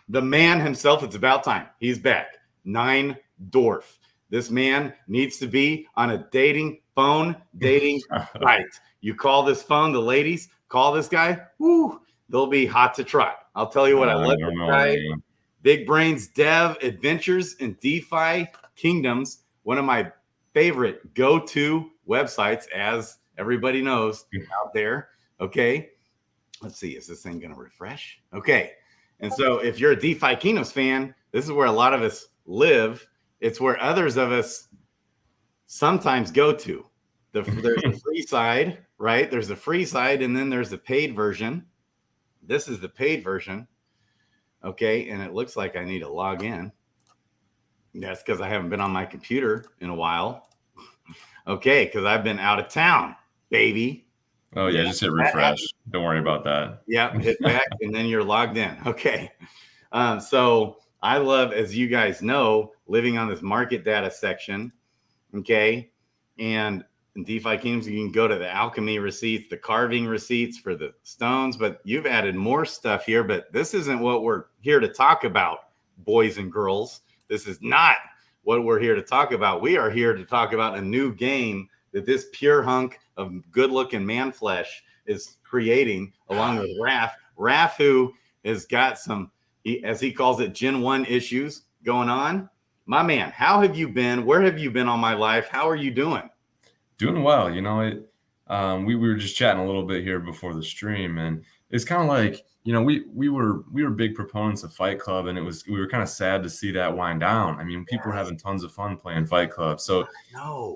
The man himself, it's about time. He's back. 9Dwarf. This man needs to be on a dating site. You call this phone, the ladies, call this guy. Woo, they'll be hot to try. I'll tell you what, I love this guy. Man. Big Brains Dev Adventures in DeFi Kingdoms. One of my favorite go-to websites, as everybody knows out there. Okay. Let's see. Is this thing going to refresh? Okay. And so if you're a DeFi Kingdoms fan, this is where a lot of us live. It's where others of us sometimes go to. There's the free side, right? There's the free side, and then there's the paid version. This is the paid version. Okay. And it looks like I need to log in. That's because I haven't been on my computer in a while. Okay. Because I've been out of town, baby. Oh, yeah. Just hit refresh. Don't worry about that. Yeah. Hit back and then you're logged in. Okay. So I love, as you guys know, living on this market data section. Okay. And in DeFi Kingdoms, you can go to the alchemy receipts, the carving receipts for the stones, but you've added more stuff here. But this isn't what we're here to talk about, boys and girls. This is not what we're here to talk about. We are here to talk about a new game that this pure hunk of good-looking man flesh is creating along with Raph. Raph, who has got some, as he calls it, Gen 1 issues going on. My man, how have you been? Where have you been all my life? How are you doing? Doing well. You know, we were just chatting a little bit here before the stream, and it's kind of like, you know, we were big proponents of Fight Club, and we were kind of sad to see that wind down. I mean, people were having tons of fun playing Fight Club. So,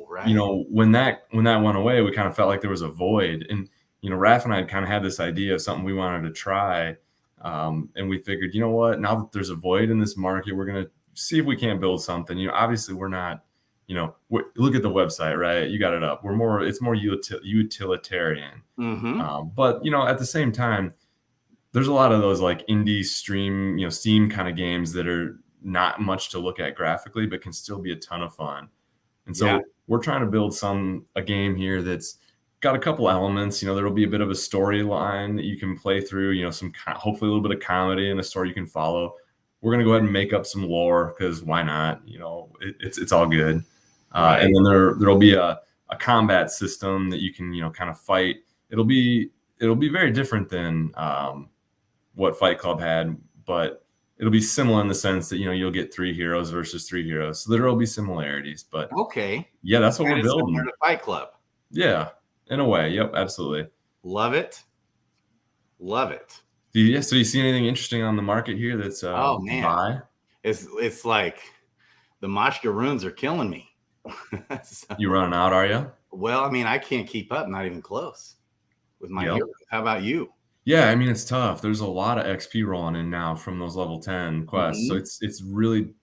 right. You know, when that went away, we kind of felt like there was a void. And, you know, Raph and I had kind of had this idea of something we wanted to try. And we figured, you know what, now that there's a void in this market, we're going to see if we can't build something. You know, obviously we're not, you know, look at the website, right? You got it up. It's more utilitarian. Mm-hmm. But, you know, at the same time, there's a lot of those like indie stream, you know, Steam kind of games that are not much to look at graphically, but can still be a ton of fun. And so we're trying to build a game here that's got a couple elements. You know, there'll be a bit of a storyline that you can play through, you know, hopefully a little bit of comedy and a story you can follow. We're going to go ahead and make up some lore because why not? You know, it's all good. Right. And then there'll be a combat system that you can, you know, kind of fight. It'll be very different than what Fight Club had, but it'll be similar in the sense that, you know, you'll get 3 heroes versus 3 heroes. So there will be similarities, but okay. Yeah, that's what we're building. Similar to Fight Club. Yeah, in a way. Yep, absolutely. Love it. Love it. So you see anything interesting on the market here that's oh man, buy? It's like the Moshka runes are killing me. So, you running out, are you? Well, I mean, I can't keep up, not even close with my heroes. How about you? Yeah, I mean, it's tough. There's a lot of XP rolling in now from those level 10 quests. Mm-hmm. So it's really,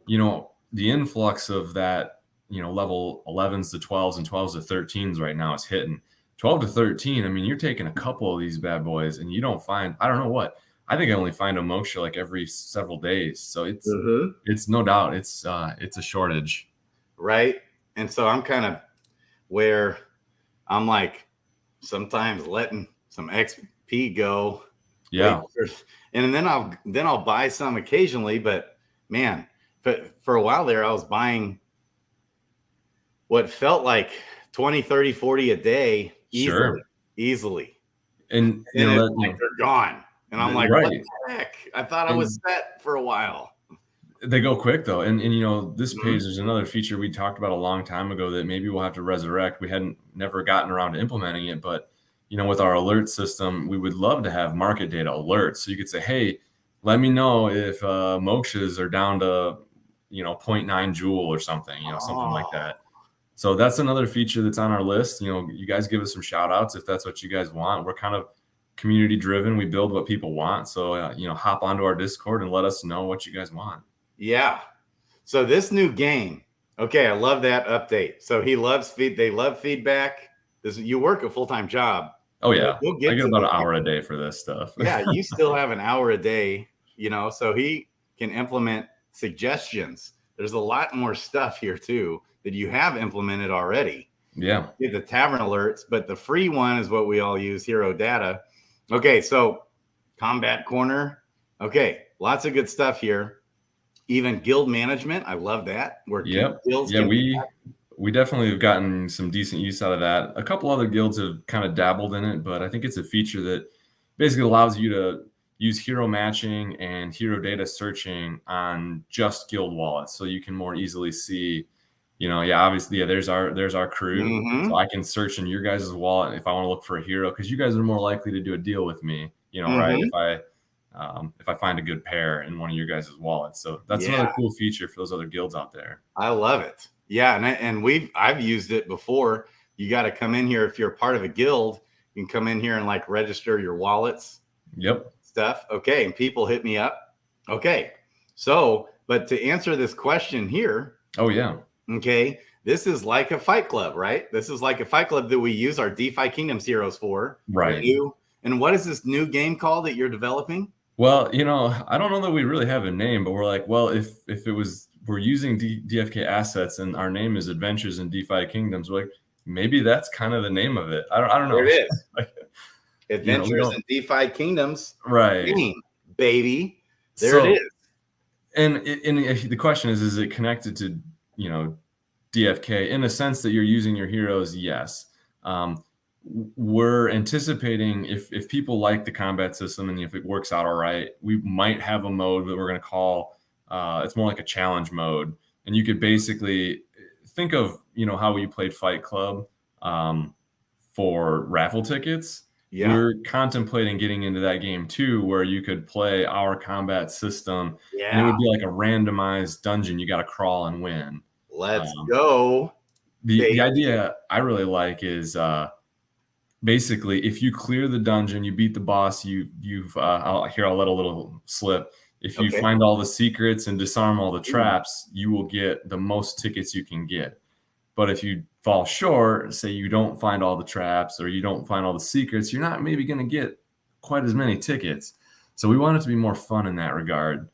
you know, the influx of that, you know, level 11s to 12s and 12s to 13s right now is hitting. 12 to 13, I mean, you're taking a couple of these bad boys and you don't find, I don't know what. I think I only find a moksha like every several days. So it's no doubt it's a shortage. Right. And so I'm kind of where I'm like sometimes letting some XP go. Yeah. And then I'll buy some occasionally, but man, for a while there, I was buying what felt like 20, 30, 40 a day easily. And you know, like they're gone. And I'm like, what the heck? I thought I was set for a while. They go quick though. And you know, this page, there's another feature we talked about a long time ago that maybe we'll have to resurrect. We hadn't never gotten around to implementing it, but you know, with our alert system, we would love to have market data alerts. So you could say, hey, let me know if mokshas are down to, you know, 0.9 joule or something, you know, something like that. So that's another feature that's on our list. You know, you guys give us some shout outs if that's what you guys want. We're kind of community driven. We build what people want. So, you know, hop onto our Discord and let us know what you guys want. Yeah. So this new game. Okay. I love that update. So they love feedback. You work a full-time job. Oh yeah. I get about an hour a day for this stuff. Yeah. You still have an hour a day, you know, so he can implement suggestions. There's a lot more stuff here too that you have implemented already. Yeah. You get the tavern alerts, but the free one is what we all use, Hero Data. Okay. So combat corner. Okay. Lots of good stuff here. Even guild management. I love that. Where guilds yeah, we definitely have gotten some decent use out of that. A couple other guilds have kind of dabbled in it, but I think it's a feature that basically allows you to use hero matching and hero data searching on just guild wallets, so you can more easily see, obviously, there's our crew, so I can search in your guys' wallet if I want to look for a hero, because you guys are more likely to do a deal with me, right? If I find a good pair in one of your guys' wallets. So that's another cool feature for those other guilds out there. I love it. Yeah, and I've used it before. You got to come in here if you're a part of a guild. You can come in here and like register your wallets. Yep. Stuff. Okay, and people hit me up. Okay, so but to answer this question here. Oh yeah. Okay, this is like a fight club, right? This is like a fight club that we use our DeFi Kingdoms heroes for. Right. And what is this new game called that you're developing? Well, I don't know that we really have a name, but we're like, well, if we're using DFK assets and our name is Adventures in DeFi Kingdoms, we're like, maybe that's kind of the name of it. I don't know. There it is. Adventures in DeFi Kingdoms. Right. Baby. There it is. And the question is it connected to, DFK in the sense that you're using your heroes? Yes. We're anticipating if people like the combat system and if it works out all right, we might have a mode that we're going to call, it's more like a challenge mode. And you could basically think of, how we played Fight Club for raffle tickets. Yeah. We're contemplating getting into that game too, where you could play our combat system. Yeah. And it would be like a randomized dungeon. You got to crawl and win. Let's go. The idea I really like is basically if you clear the dungeon, you beat the boss, I'll let a little slip. If you find all the secrets and disarm all the traps, you will get the most tickets you can get. But if you fall short, say you don't find all the traps or you don't find all the secrets, you're not maybe going to get quite as many tickets. So we want it to be more fun in that regard.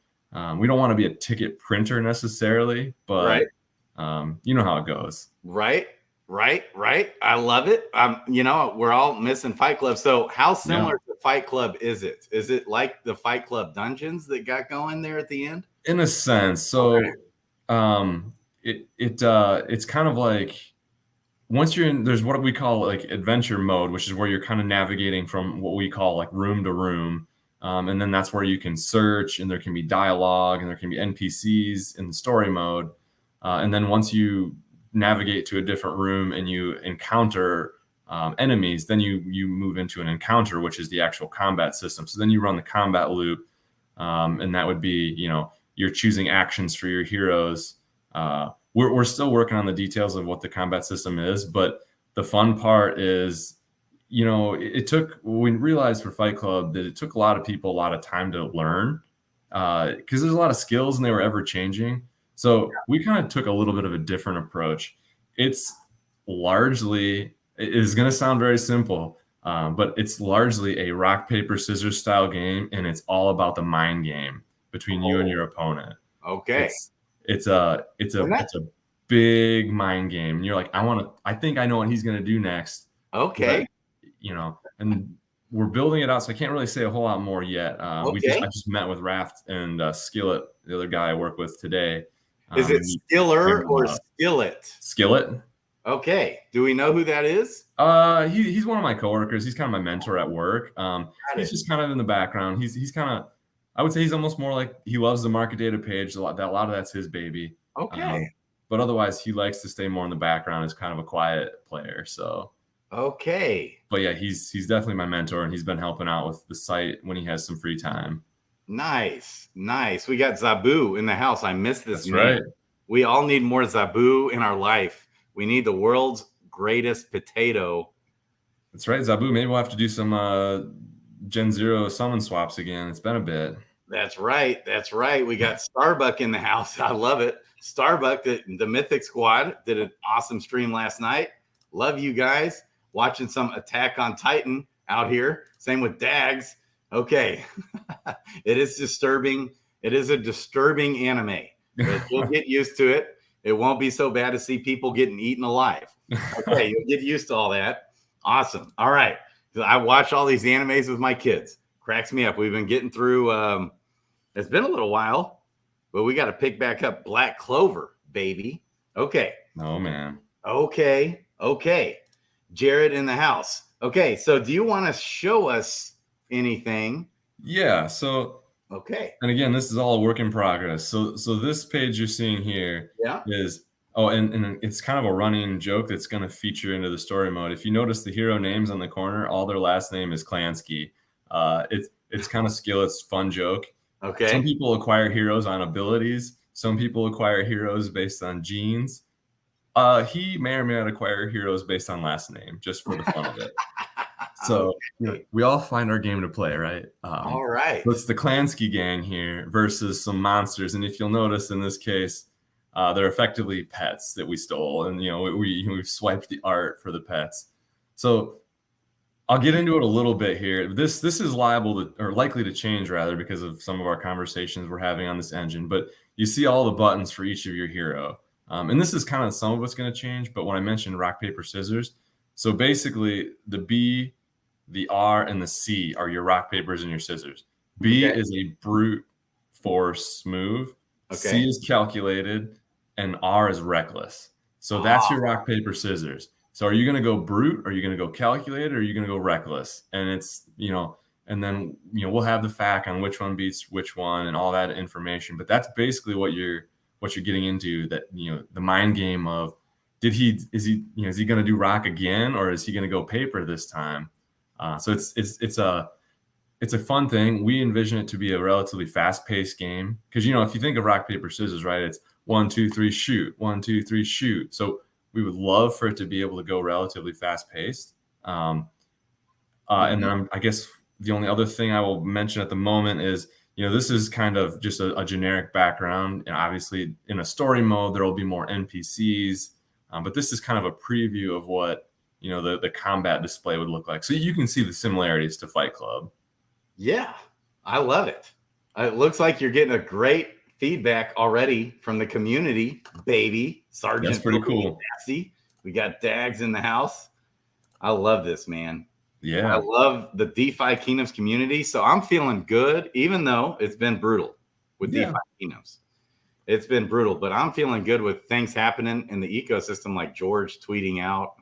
We don't want to be a ticket printer necessarily, but you know how it goes. Right. I love it. We're all missing Fight Club. So how similar to Fight Club is it? Is it like the Fight Club dungeons that got going there at the end? In a sense. So it's kind of like once you're in, there's what we call like adventure mode, which is where you're kind of navigating from what we call like room to room. And then that's where you can search and there can be dialogue and there can be NPCs in the story mode. And then once you navigate to a different room and you encounter enemies, then you move into an encounter, which is the actual combat system. So then you run the combat loop. And that would be, you're choosing actions for your heroes. We're still working on the details of what the combat system is, but the fun part is, we realized for Fight Club that it took a lot of people a lot of time to learn because there's a lot of skills and they were ever changing. So we kind of took a little bit of a different approach. It is going to sound very simple, but it's largely a rock, paper, scissors style game. And it's all about the mind game between you and your opponent. Okay. It's a big mind game. And you're like, I think I know what he's going to do next. Okay. But, and we're building it out. So I can't really say a whole lot more yet. I just met with Raph and Skillet, the other guy I work with today. Is it Skiller or Skillet? Skillet. Okay. Do we know who that is? He's one of my coworkers. He's kind of my mentor at work. He's just kind of in the background. He's kind of, I would say he's almost more like he loves the market data page. A lot of that's his baby. Okay. But otherwise, he likes to stay more in the background as kind of a quiet player. So. Okay. But yeah, he's definitely my mentor, and he's been helping out with the site when he has some free time. Nice. We got Zabu in the house. I miss this. That's right. We all need more Zabu in our life. We need the world's greatest potato. That's right, Zabu. Maybe we'll have to do some Gen Zero summon swaps again. It's been a bit. That's right. We got Starbuck in the house. I love it. Starbuck, the Mythic Squad, did an awesome stream last night. Love you guys. Watching some Attack on Titan out here. Same with Dags. Okay. It is disturbing. It is a disturbing anime. But you'll get used to it. It won't be so bad to see people getting eaten alive. Okay, you'll get used to all that. Awesome. All right. I watch all these animes with my kids. Cracks me up. We've been getting through It's been a little while, but we got to pick back up Black Clover, baby. Okay. Oh, man. Okay. Jared in the house. Okay. So do you want to show us anything? Yeah. So, okay. And again, this is all a work in progress. So this page you're seeing here is, and it's kind of a running joke that's going to feature into the story mode. If you notice the hero names on the corner, all their last name is Klansky. It's kind of Skillet's fun joke. Okay. Some people acquire heroes on abilities. Some people acquire heroes based on genes. He may or may not acquire heroes based on last name, just for the fun of it. So we all find our game to play, right? All right. So it's the Klansky gang here versus some monsters, and if you'll notice in this case, they're effectively pets that we stole, and we've swiped the art for the pets. So I'll get into it a little bit here. This is liable to, or likely to change rather, because of some of our conversations we're having on this engine. But you see all the buttons for each of your hero, and this is kind of some of what's going to change. But when I mentioned rock paper scissors, so basically the B, the R, and the C are your rock papers and your scissors. B is a brute force move. C is calculated, and R is reckless. So that's your rock paper scissors. So are you going to go brute? Are you going to go calculated? Or are you going to go reckless? And it's, and then, we'll have the fact on which one beats which one and all that information. But that's basically what you're getting into, that, the mind game of, is he going to do rock again, or is he going to go paper this time? So it's a fun thing. We envision it to be a relatively fast paced game. Cause if you think of rock, paper, scissors, right, it's 1, 2, 3, shoot, 1, 2, 3, shoot. So we would love for it to be able to go relatively fast paced. And then I guess the only other thing I will mention at the moment is, this is kind of just a generic background. And obviously in a story mode, there will be more NPCs. But this is kind of a preview of what, the combat display would look like. So you can see the similarities to Fight Club. Yeah, I love it. It looks like you're getting a great feedback already from the community, baby. Sergeant. That's pretty cool. We got Dags in the house. I love this, man. Yeah. I love the DeFi Kingdoms community. So I'm feeling good, even though it's been brutal with DeFi Kingdoms. It's been brutal, but I'm feeling good with things happening in the ecosystem, like George tweeting out.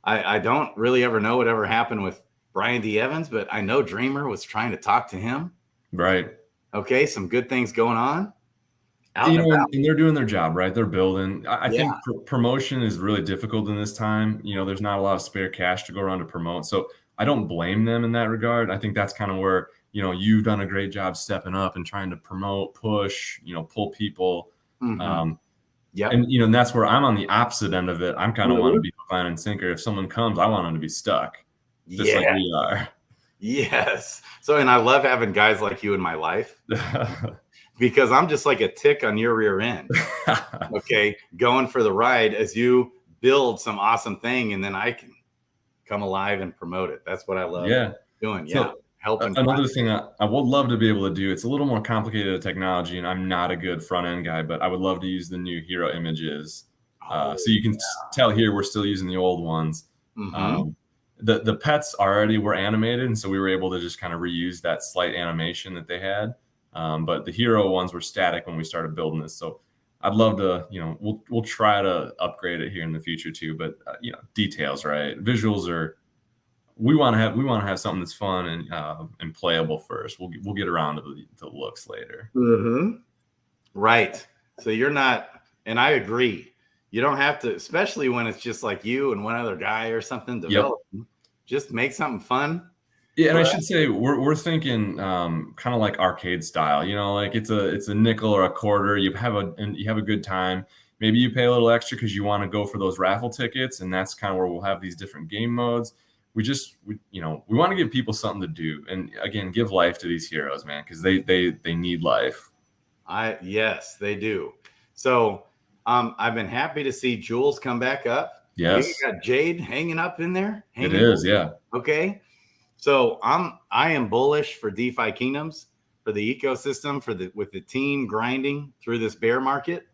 I don't really ever know whatever happened with Brian D. Evans, but I know Dreamer was trying to talk to him. Right. Okay, some good things going on. And they're doing their job, right? They're building. I think promotion is really difficult in this time. There's not a lot of spare cash to go around to promote. So I don't blame them in that regard. I think that's kind of where, you've done a great job stepping up and trying to promote, push, pull people. And that's where I'm on the opposite end of it. I'm kind of want to be line and sinker. If someone comes, I want them to be stuck, just like we are. Yes. So, and I love having guys like you in my life because I'm just like a tick on your rear end. Okay. Going for the ride as you build some awesome thing, and then I can come alive and promote it. That's what I love doing. So, helping. Another thing I would love to be able to do, it's a little more complicated technology, and I'm not a good front end guy, but I would love to use the new hero images. So you can tell here we're still using the old ones. The pets already were animated, and so we were able to just kind of reuse that slight animation that they had. But the hero ones were static when we started building this. So I'd love to, we'll try to upgrade it here in the future too. But details, right? Visuals are. We want to have something that's fun and playable first. We'll get around to the looks later. Right. So you're not, and I agree. You don't have to, especially when it's just like you and one other guy or something developing. Just make something fun. Yeah, and I should say we're thinking kind of like arcade style. Like it's a nickel or a quarter. You have a good time. Maybe you pay a little extra because you want to go for those raffle tickets, and that's kind of where we'll have these different game modes. We want to give people something to do, and again, give life to these heroes, man, because they need life. Yes, they do. So I've been happy to see Jules come back up. Yes, you got Jade hanging up in there. It is, yeah. Okay, so I am bullish for DeFi Kingdoms, for the ecosystem, with the team grinding through this bear market,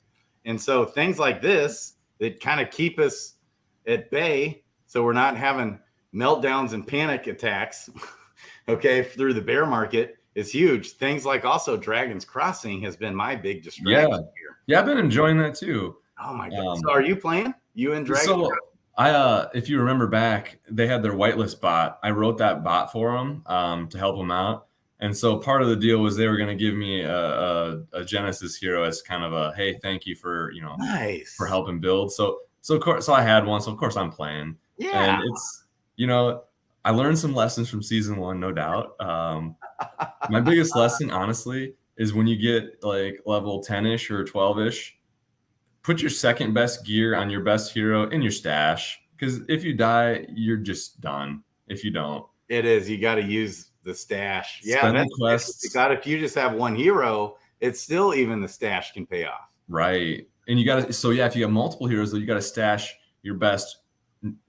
and so things like this that kind of keep us at bay, so we're not having meltdowns and panic attacks, okay, through the bear market, is huge. Things like also Dragon's Crossing has been my big distraction here. Yeah, I've been enjoying that too. Oh my god! So are you playing? You and Dragon? So if you remember back, they had their whitelist bot. I wrote that bot for them to help them out. And so part of the deal was they were going to give me a Genesis hero as kind of a, hey, thank you for, nice, for helping build. So of course, so I had one. So of course I'm playing. Yeah. And it's, I learned some lessons from season 1, no doubt. My biggest lesson, honestly, is when you get like level 10-ish or 12-ish, put your second best gear on your best hero in your stash. Because if you die, you're just done. If you don't. It is. You got to use the stash. Spend the quests. God, if you just have one hero, it's still even the stash can pay off. Right. And you got to, so yeah, if you have multiple heroes, though, you got to stash your best,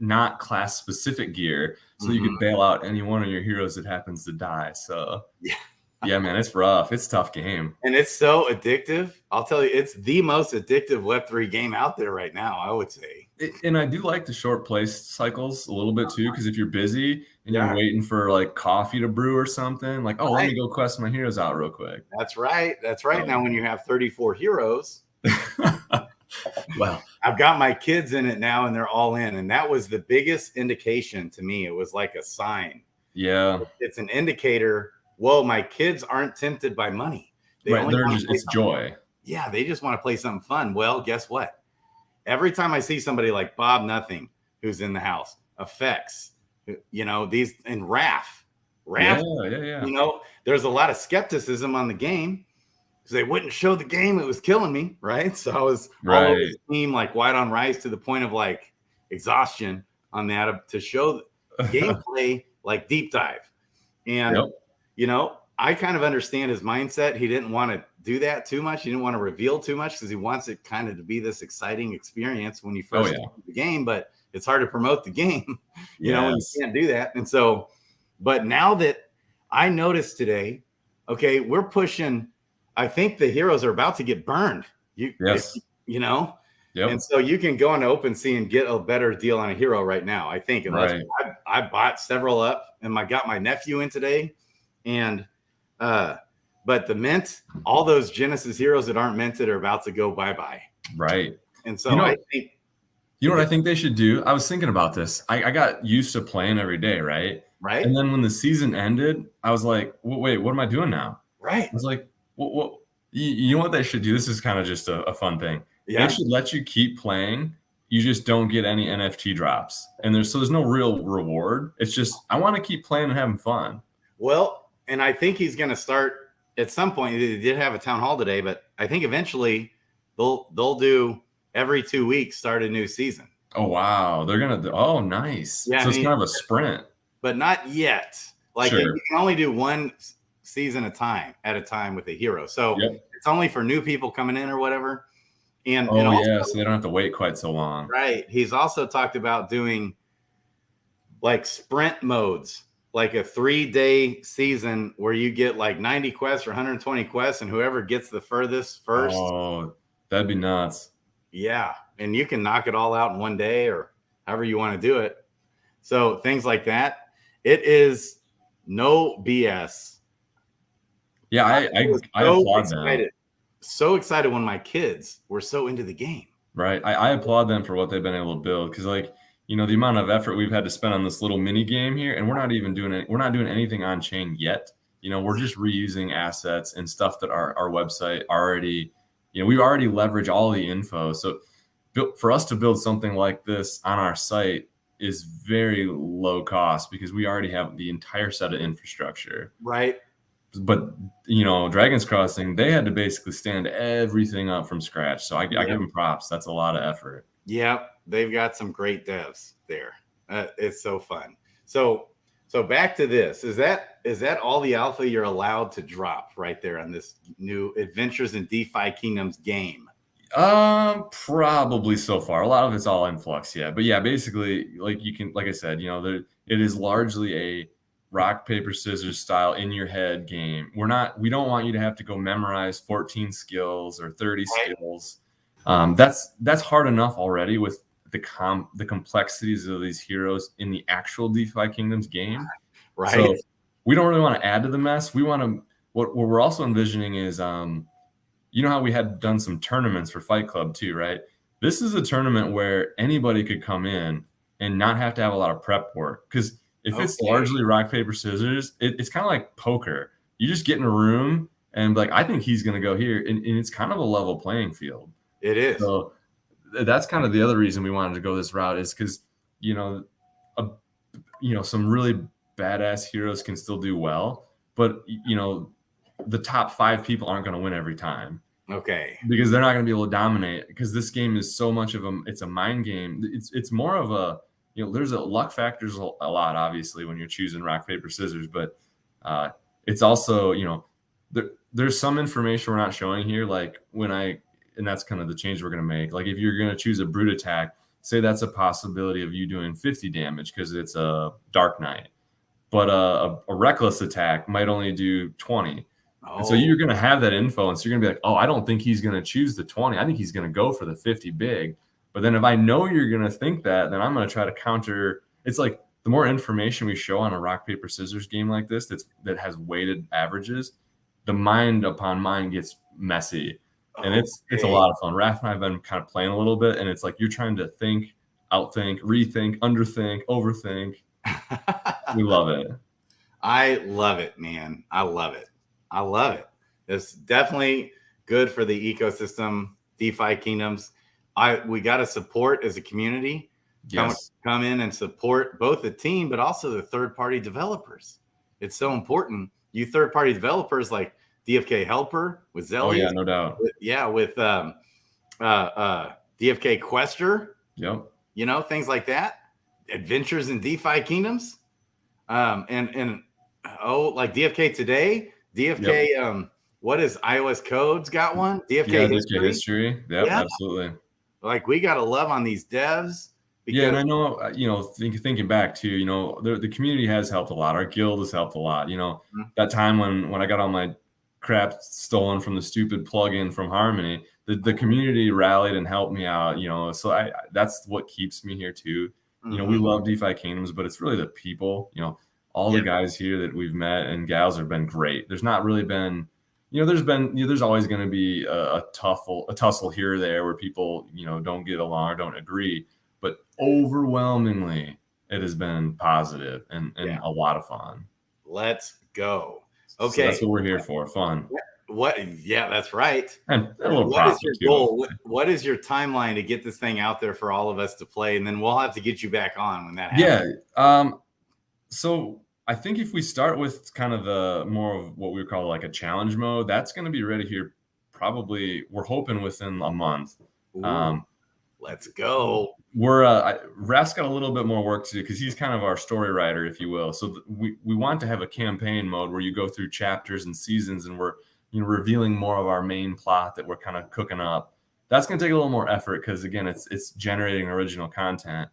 not class specific gear. So you can bail out any one of your heroes that happens to die. So yeah, man, it's rough. It's a tough game. And it's so addictive. I'll tell you, it's the most addictive Web3 game out there right now, I would say. And I do like the short play cycles a little bit too, because if you're busy and you're waiting for like coffee to brew or something, like, let me go quest my heroes out real quick. That's right. That's right. Now, when you have 34 heroes, well, I've got my kids in it now and they're all in. And that was the biggest indication to me. It was like a sign. Yeah. It's an indicator. Whoa, my kids aren't tempted by money. It's joy. Yeah, they just want to play something fun. Well, guess what? Every time I see somebody like Bob Nothing, who's in the house, Effects, these, and Raph, there's a lot of skepticism on the game because they wouldn't show the game. It was killing me, right? So I was all over the team like white on rice to the point of like exhaustion on that to show gameplay like deep dive. And I kind of understand his mindset. He didn't want to do that too much. He didn't want to reveal too much because he wants it kind of to be this exciting experience when you first get the game, but it's hard to promote the game, when you can't do that. And so, but now that I noticed today, okay, we're pushing, I think the heroes are about to get burned. And so you can go on OpenSea and get a better deal on a hero right now. I think, unless I bought several up and I got my nephew in today, and but the mint, all those Genesis heroes that aren't minted are about to go bye-bye. Right. And so I think, what I think they should do? I was thinking about this. I got used to playing every day, right? Right. And then when the season ended, I was like, wait, what am I doing now? Right. I was like, what? You know what they should do? This is kind of just a fun thing. Yeah. They should let you keep playing. You just don't get any NFT drops. And there's no real reward. It's just, I want to keep playing and having fun. Well, and I think he's going to start at some point. They did have a town hall today, but I think eventually they'll do every 2 weeks, start a new season. Oh, wow. They're going to do, oh, nice. Yeah, so it's kind of a sprint. But not yet. Like you can only do one season at a time with a hero. So it's only for new people coming in or whatever. And so they don't have to wait quite so long. Right. He's also talked about doing like sprint modes, like a 3-day season where you get like 90 quests or 120 quests, and whoever gets the furthest first. Oh, that'd be nuts. Yeah. And you can knock it all out in one day or however you want to do it. So things like that. It is no BS. Yeah, I applaud them. So excited when my kids were so into the game. Right. I applaud them for what they've been able to build, because the amount of effort we've had to spend on this little mini game here, and we're not doing anything on chain yet. We're just reusing assets and stuff that our website already, we've already leveraged all the info. So for us to build something like this on our site is very low cost because we already have the entire set of infrastructure. Right. But, Dragon's Crossing, they had to basically stand everything up from scratch. So I give them props. That's a lot of effort. Yep. They've got some great devs there. It's so fun. So back to this. Is that all the alpha you're allowed to drop right there on this new Adventures in DeFi Kingdoms game? Probably so far. A lot of it's all in flux, yeah. But yeah, basically, like I said, it is largely a rock, paper, scissors style in your head game. We don't want you to have to go memorize 14 skills or 30 skills. That's hard enough already with the complexities of these heroes in the actual DeFi Kingdoms game. Right. So we don't really want to add to the mess. We want to what we're also envisioning is, you know how we had done some tournaments for Fight Club too, right? This is a tournament where anybody could come in and not have to have a lot of prep work. Because if it's largely rock, paper, scissors, it's kind of like poker. You just get in a room and like, I think he's going to go here. And it's kind of a level playing field. It is. So that's kind of the other reason we wanted to go this route, is because, you know, some really badass heroes can still do well, but, you know, the top 5 people aren't going to win every time. Okay. Because they're not going to be able to dominate, because this game is so much of it's a mind game. It's more of a, you know, there's a luck factors a lot, obviously, when you're choosing rock, paper, scissors, but it's also, you know, there's some information we're not showing here. Like and that's kind of the change we're going to make. Like if you're going to choose a brute attack, say that's a possibility of you doing 50 damage because it's a Dark Knight, but a reckless attack might only do 20. And so you're going to have that info. And so you're going to be like, oh, I don't think he's going to choose the 20. I think he's going to go for the 50 big. But then if I know you're going to think that, then I'm going to try to counter. It's like the more information we show on a rock, paper, scissors game like this that has weighted averages, the mind upon mind gets messy. And it's a lot of fun. Raph and I have been kind of playing a little bit, and it's like you're trying to think, outthink, rethink, underthink, overthink. We love it. I love it, man. I love it. I love it. It's definitely good for the ecosystem, DeFi Kingdoms. We got to support as a community. Come in and support both the team, but also the third-party developers. It's so important. You third-party developers like DFK Helper with Zelly. Oh yeah, no doubt. With DFK Quester. Yep. You know, things like that. Adventures in DeFi Kingdoms. Like DFK Today. DFK, what is iOS Codes got one? DFK History. Yep, yeah, absolutely. Like we got to love on these devs. Yeah, and I know, you know, thinking back to, you know, the community has helped a lot. Our guild has helped a lot. You know, that time when I got all my crap stolen from the stupid plugin from Harmony, the community rallied and helped me out. You know, so that's what keeps me here too. You know, we love DeFi Kingdoms, but it's really the people. You know, all the guys here that we've met and gals have been great. There's not really been, you know, there's always going to be a tussle here or there where people, you know, don't get along or don't agree. But overwhelmingly, it has been positive and a lot of fun. Let's go. Okay. So that's what we're here for. Fun. Yeah, that's right. And a little what is your goal? What is your timeline to get this thing out there for all of us to play? And then we'll have to get you back on when that happens. Yeah. So I think if we start with kind of more of what we would call like a challenge mode, that's going to be ready here probably, we're hoping within a month. Let's go. Raph's got a little bit more work to do because he's kind of our story writer, if you will. So we want to have a campaign mode where you go through chapters and seasons, and we're, you know, revealing more of our main plot that we're kind of cooking up. That's going to take a little more effort because, again, it's generating original content.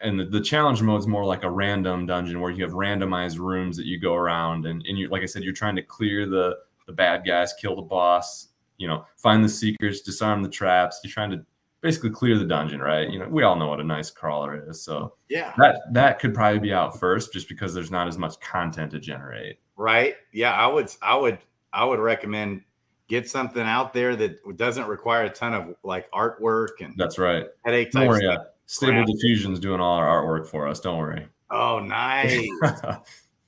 And the challenge mode is more like a random dungeon where you have randomized rooms that you go around, and you, like I said, you're trying to clear the bad guys, kill the boss, you know, find the secrets, disarm the traps. You're trying to basically clear the dungeon, right? You know, we all know what a nice crawler is. So yeah, that could probably be out first just because there's not as much content to generate. Right. Yeah, I would recommend get something out there that doesn't require a ton of like artwork and that's right. Headache type stuff. Yeah. Stable Diffusion's doing all our artwork for us. Don't worry. Oh, nice.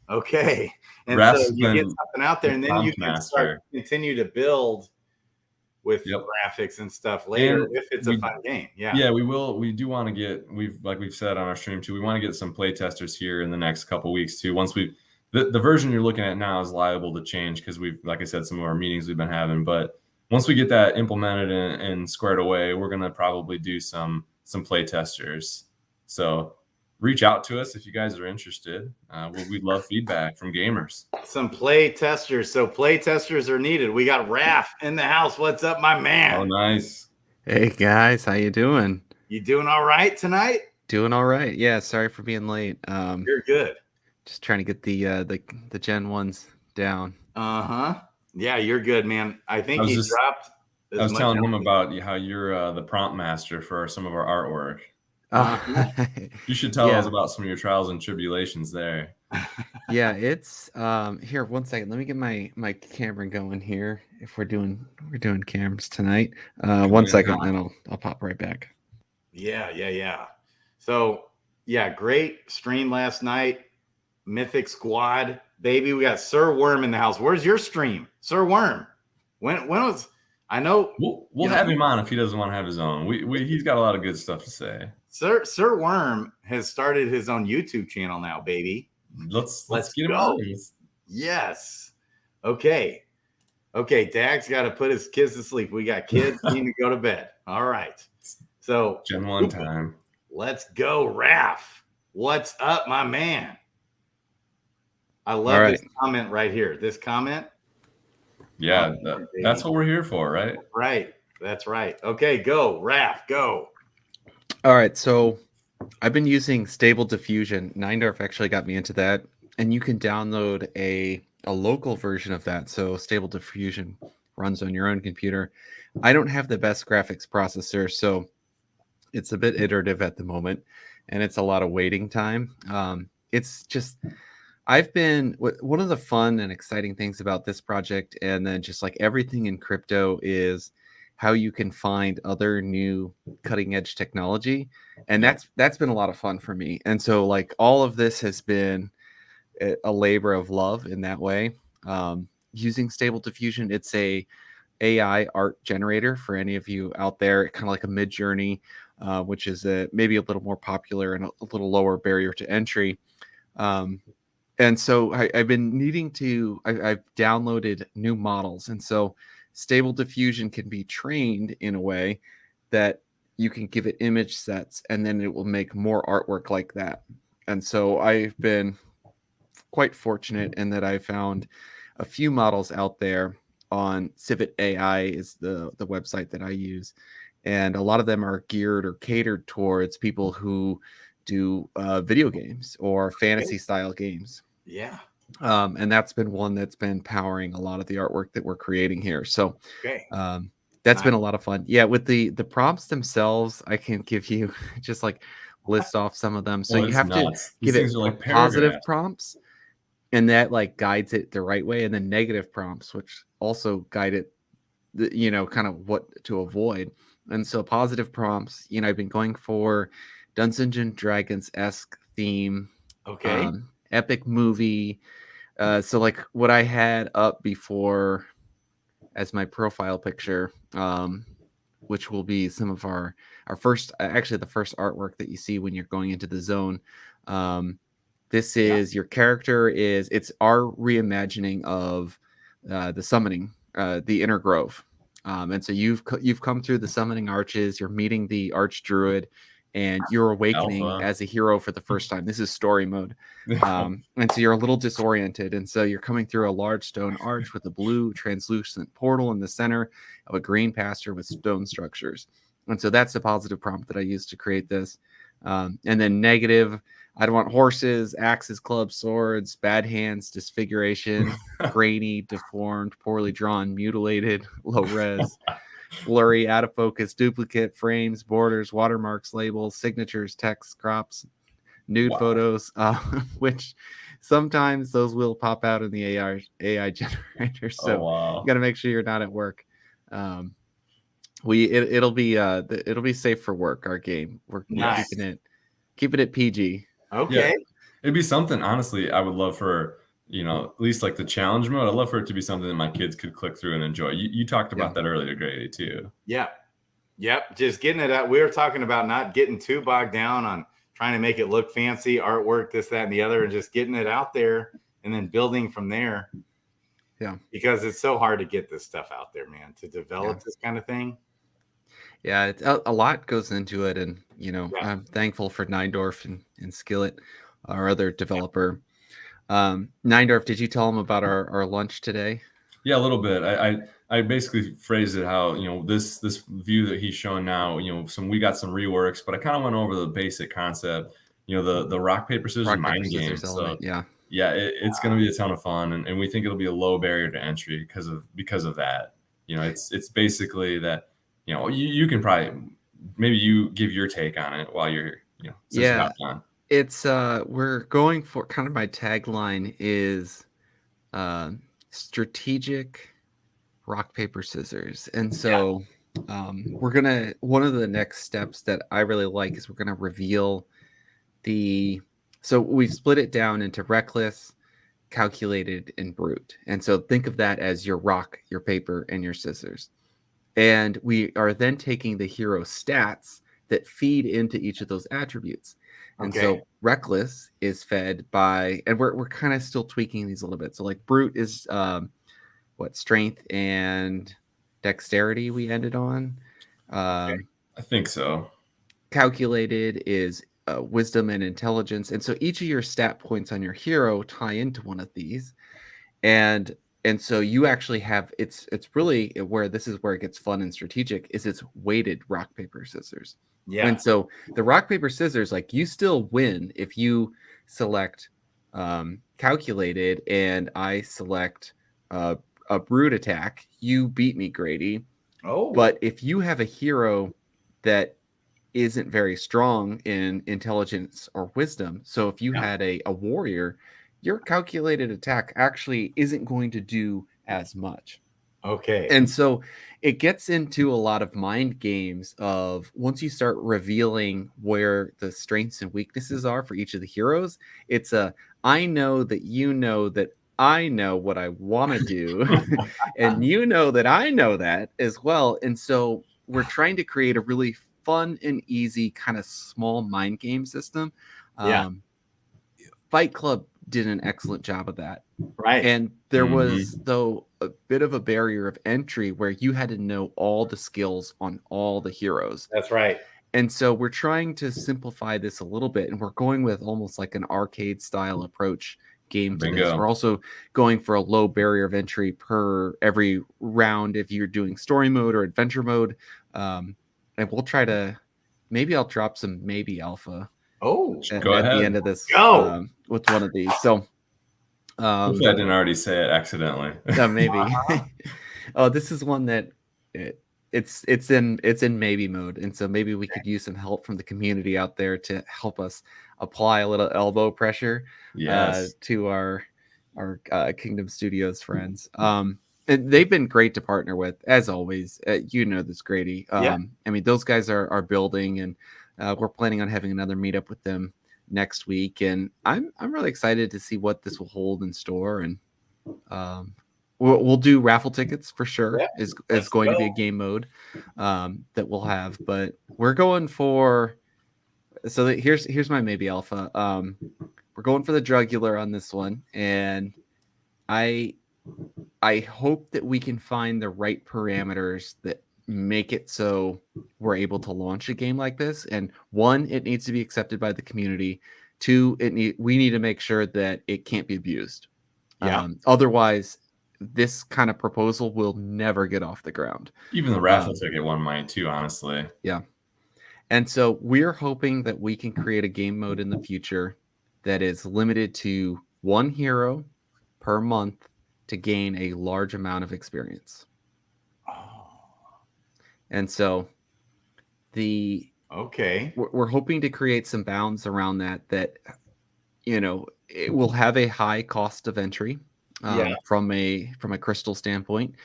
Okay. And Raph's so you get something out there, and then you can continue to build with graphics and stuff later if it's a fun game. Yeah. Yeah, we will. We do want to get, like we've said on our stream too, we want to get some play testers here in the next couple of weeks too. Once the version you're looking at now is liable to change because we've, like I said, some of our meetings we've been having. But once we get that implemented and squared away, we're going to probably do some play testers. So reach out to us if you guys are interested. We'd love feedback from gamers. Some play testers. So play testers are needed. We got Raph in the house. What's up, my man? Oh, nice. Hey guys, how you doing? You doing all right tonight? Doing all right. Yeah, sorry for being late. You're good. Just trying to get the Gen 1s down. Yeah, you're good, man. I think he dropped. I was telling him about how you're the prompt master for some of our artwork. You should tell us about some of your trials and tribulations there. Yeah, it's here, one second. Let me get my camera going here. If we're doing cams tonight. One second, and I'll pop right back. Yeah. So yeah, great stream last night. Mythic Squad, baby. We got Sir Worm in the house. Where's your stream, Sir Worm? When was I know we'll have him on if he doesn't want to have his own. He's got a lot of good stuff to say. Sir Worm has started his own YouTube channel now, baby. Let's get him on. Yes. Okay. Dag's got to put his kids to sleep. We got kids need to go to bed. All right. So Gen 1 time. Let's go, Raph. What's up, my man? I love this comment right here. This comment. Yeah, that's what we're here for, right? Right. That's right. Okay, go, Raph, go. All right, so I've been using Stable Diffusion. 9dorf actually got me into that, and you can download a local version of that. So Stable Diffusion runs on your own computer. I don't have the best graphics processor, so it's a bit iterative at the moment, and it's a lot of waiting time. It's just one of the fun and exciting things about this project, and then just like everything in crypto, is how you can find other new cutting edge technology. And that's been a lot of fun for me. And so like all of this has been a labor of love in that way. Using Stable Diffusion, it's a AI art generator for any of you out there, kind of like a Midjourney, which is maybe a little more popular and a little lower barrier to entry. And so I've been needing to, I've downloaded new models. And so Stable Diffusion can be trained in a way that you can give it image sets and then it will make more artwork like that. And so I've been quite fortunate in that I found a few models out there on Civet AI is the website that I use. And a lot of them are geared or catered towards people who do video games or fantasy style games. Yeah. And that's been one that's been powering a lot of the artwork that we're creating here. So that's been a lot of fun. Yeah, with the prompts themselves, I can give you just like list off some of them. So you have to give it like positive prompts, and that like guides it the right way, and then negative prompts, which also guide it, kind of what to avoid. And so positive prompts, I've been going for Dungeons and Dragons-esque theme. Okay. Epic movie. So like what I had up before as my profile picture, which will be some of our first, actually the first artwork that you see when you're going into the zone. This is your character it's our reimagining of the summoning, the Inner Grove. And so you've come through the summoning arches, you're meeting the arch druid, and you're awakening as a hero for the first time. This is story mode. And so you're a little disoriented. And so you're coming through a large stone arch with a blue translucent portal in the center of a green pasture with stone structures. And so that's the positive prompt that I used to create this. And then negative, I don't want horses, axes, clubs, swords, bad hands, disfiguration, grainy, deformed, poorly drawn, mutilated, low res, blurry, out of focus, duplicate, frames, borders, watermarks, labels, signatures, text, crops, nude photos, which sometimes those will pop out in the AI generator. So you got to make sure you're not at work. It'll be safe for work. Our game, we're keeping it PG. Okay. Yeah. It'd be something, honestly, I would love for, at least like the challenge mode. I'd love for it to be something that my kids could click through and enjoy. You talked about that earlier, Grady, too. Yeah. Yep. Just getting it out. We were talking about not getting too bogged down on trying to make it look fancy, artwork, this, that, and the other, and just getting it out there and then building from there. Yeah. Because it's so hard to get this stuff out there, man, to develop this kind of thing. Yeah, it's a lot goes into it, and I'm thankful for 9dorf and Skillet, our other developer. 9dorf, did you tell them about our lunch today? Yeah, a little bit. I basically phrased it how this view that he's showing now. We got some reworks, but I kind of went over the basic concept. The rock paper scissors mind game. So it's going to be a ton of fun, and we think it'll be a low barrier to entry because of that. It's basically that. You can probably maybe you give your take on it while you're on. It's we're going for kind of my tagline is strategic rock, paper, scissors. And so we're gonna one of the next steps that I really like is we're gonna reveal so we've split it down into reckless, calculated, and brute. And so think of that as your rock, your paper, and your scissors. And we are then taking the hero stats that feed into each of those attributes. And so reckless is fed by, and we're kind of still tweaking these a little bit. So like brute is strength and dexterity we ended on. I think so. Calculated is wisdom and intelligence. And so each of your stat points on your hero tie into one of these. And so you actually have it's really where this is where it gets fun and strategic is it's weighted rock, paper, scissors. Yeah. And so the rock, paper, scissors, like you still win if you select calculated and I select a brute attack. You beat me, Grady. Oh. But if you have a hero that isn't very strong in intelligence or wisdom, so if you had a warrior, your calculated attack actually isn't going to do as much. Okay. And so it gets into a lot of mind games of once you start revealing where the strengths and weaknesses are for each of the heroes, it's I know that you know that I know what I want to do, and you know that I know that as well. And so we're trying to create a really fun and easy kind of small mind game system. Fight Club did an excellent job of that. Right. And there was, though, a bit of a barrier of entry where you had to know all the skills on all the heroes. That's right. And so we're trying to simplify this a little bit, and we're going with almost like an arcade style approach game to this. We're also going for a low barrier of entry per every round if you're doing story mode or adventure mode. And we'll try to, maybe I'll drop some maybe alpha. At the end of this with one of these. So hopefully I didn't already say it accidentally. Maybe. Oh, this is one that it's in maybe mode, and so maybe we could use some help from the community out there to help us apply a little elbow pressure to our Kingdom Studios friends. And they've been great to partner with, as always. You know this, Grady. I mean, those guys are building, and we're planning on having another meetup with them next week, and I'm really excited to see what this will hold in store. And we'll do raffle tickets for sure. Is going to be a game mode that we'll have, but we're going for. So here's my maybe alpha. We're going for the jugular on this one, and I hope that we can find the right parameters that make it so we're able to launch a game like this. And one, it needs to be accepted by the community. Two, we need to make sure that it can't be abused. Otherwise, this kind of proposal will never get off the ground. Even the raffle ticket one might too, honestly. Yeah. And so we're hoping that we can create a game mode in the future that is limited to one hero per month to gain a large amount of experience. And so we're hoping to create some bounds around that, you know, it will have a high cost of entry from a crystal standpoint.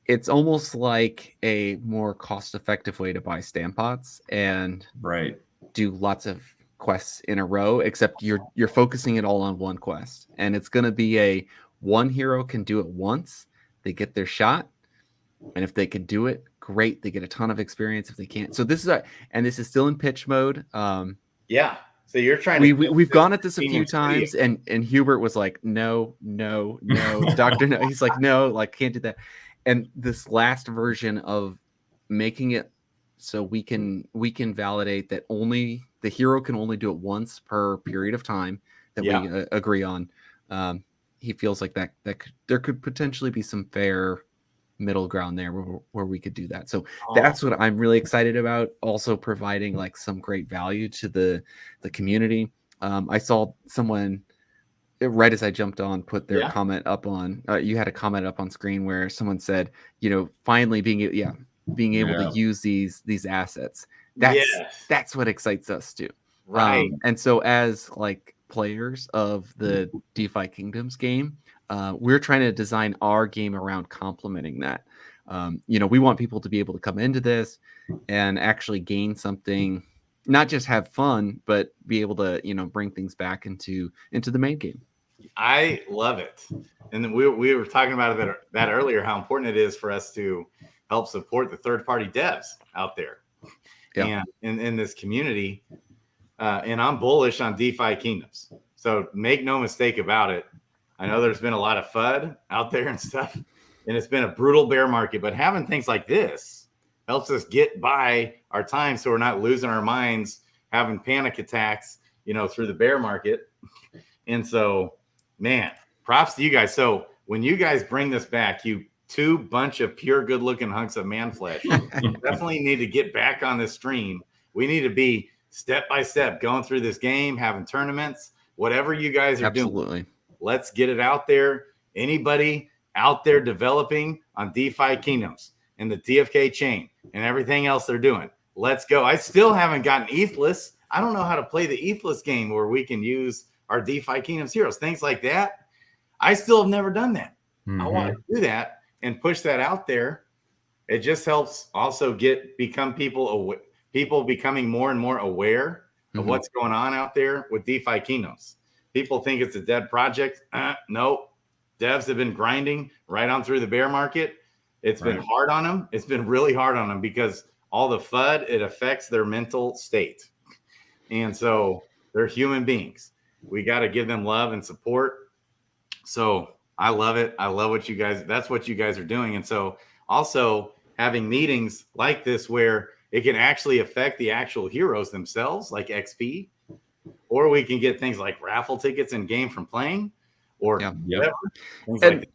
It's almost like a more cost-effective way to buy stamp pots and do lots of quests in a row, except you're focusing it all on one quest. And it's going to be one hero can do it once, they get their shot. And if they can do it, great. They get a ton of experience. If they can't, so this is still in pitch mode. So you're trying to. We've gone at this a few times, and Hubert was like, no, Doctor, no. He's like, no, like can't do that. And this last version of making it so we can validate that only the hero can only do it once per period of time that we agree on. He feels like that there could potentially be some fair middle ground there where we could do that. So that's what I'm really excited about. Also providing like some great value to the community. I saw someone right as I jumped on put their comment up on you had a comment up on screen where someone said, you know, finally being able to use these assets. That's what excites us too. Right. And so as like players of the DeFi Kingdoms game, we're trying to design our game around complementing that. We want people to be able to come into this and actually gain something, not just have fun, but be able to, bring things back into the main game. I love it. And then we were talking about that earlier, how important it is for us to help support the third-party devs out there. Yeah. And in this community. And I'm bullish on DeFi Kingdoms. So make no mistake about it. I know there's been a lot of FUD out there and stuff, and it's been a brutal bear market, but having things like this helps us get by our time so we're not losing our minds, having panic attacks, through the bear market. And so, man, props to you guys. So when you guys bring this back, you two bunch of pure good-looking hunks of man flesh, definitely need to get back on this stream. We need to be step by step going through this game, having tournaments, whatever you guys are doing. Let's get it out there. Anybody out there developing on DeFi Kingdoms and the DFKChain and everything else they're doing, let's go. I still haven't gotten ethless. I don't know how to play the ethless game where we can use our DeFi Kingdoms heroes, things like that. I still have never done that. I want to do that and push that out there. It just helps also become people becoming more and more aware of what's going on out there with DeFi Kingdoms. People think it's a dead project. No, devs have been grinding right on through the bear market. It's been hard on them. It's been really hard on them because all the FUD, it affects their mental state. And so they're human beings. We got to give them love and support. So I love it. I love that's what you guys are doing. And so also having meetings like this where it can actually affect the actual heroes themselves, like XP, or we can get things like raffle tickets in game from playing, or whatever. And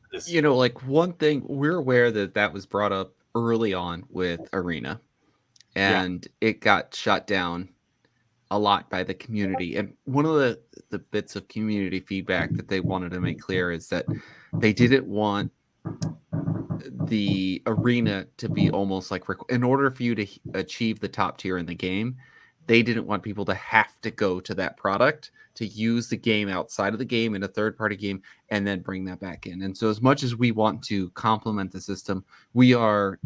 like one thing, we're aware that was brought up early on with Arena, and it got shut down a lot by the community. And one of the bits of community feedback that they wanted to make clear is that they didn't want the arena to be almost like, in order for you to achieve the top tier in the game, they didn't want people to have to go to that product to use the game outside of the game in a third-party game and then bring that back in. And so as much as we want to complement the system, we are,